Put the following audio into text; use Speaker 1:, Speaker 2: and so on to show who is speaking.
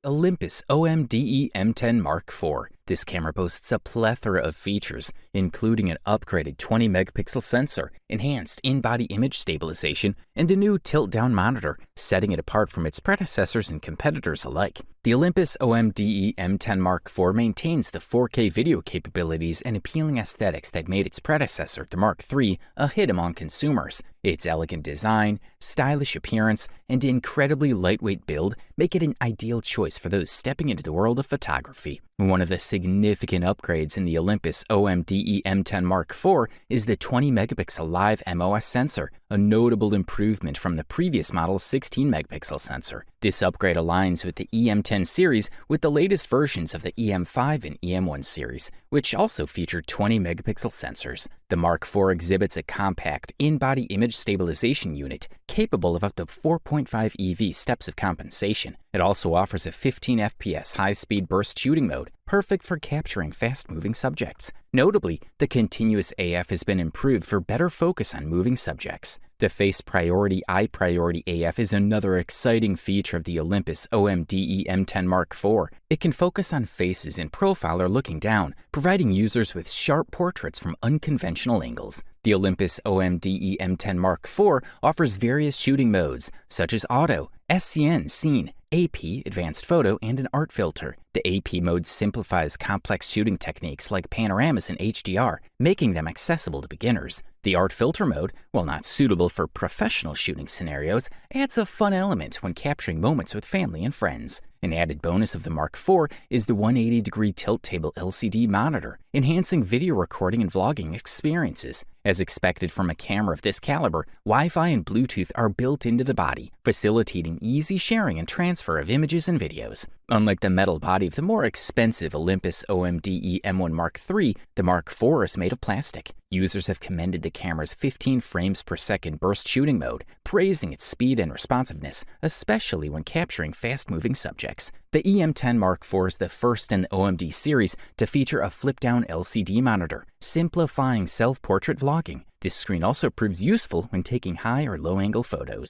Speaker 1: Olympus E-M10 Mark IV. This camera boasts a plethora of features, including an upgraded 20-megapixel sensor, enhanced in-body image stabilization, and a new tilt-down monitor, setting it apart from its predecessors and competitors alike. The Olympus E-M10 Mark IV maintains the 4K video capabilities and appealing aesthetics that made its predecessor, the Mark III, a hit among consumers. Its elegant design, stylish appearance, and incredibly lightweight build make it an ideal choice for those stepping into the world of photography. One of the significant upgrades in the Olympus E-M10 Mark IV is the 20-megapixel live MOS sensor, a notable improvement from the previous model's 16-megapixel sensor. This upgrade aligns with the E-M10 series with the latest versions of the E-M5 and E-M1 series, which also feature 20-megapixel sensors. The Mark IV exhibits a compact, in-body image stabilization unit capable of up to 4.5 EV steps of compensation. It also offers a 15 FPS high-speed burst shooting mode, perfect for capturing fast-moving subjects. Notably, the continuous AF has been improved for better focus on moving subjects. The Face Priority Eye Priority AF is another exciting feature of the Olympus E-M10 Mark IV. It can focus on faces in profile or looking down, providing users with sharp portraits from unconventional angles. The Olympus E-M10 Mark IV offers various shooting modes, such as Auto, SCN Scene, AP Advanced Photo, and an art filter. The AP mode simplifies complex shooting techniques like panoramas and HDR, making them accessible to beginners. The art filter mode, while not suitable for professional shooting scenarios, adds a fun element when capturing moments with family and friends. An added bonus of the Mark IV is the 180-degree tilt table LCD monitor, enhancing video recording and vlogging experiences. As expected from a camera of this caliber, Wi-Fi and Bluetooth are built into the body, facilitating easy sharing and transfer of images and videos. Unlike the metal body of the more expensive Olympus E-M1 Mark III, the Mark IV is made of plastic. Users have commended the camera's 15 frames per second burst shooting mode, praising its speed and responsiveness, especially when capturing fast-moving subjects. The E-M10 Mark IV is the first in the OMD series to feature a flip-down LCD monitor, simplifying self-portrait vlogging. This screen also proves useful when taking high or low-angle photos.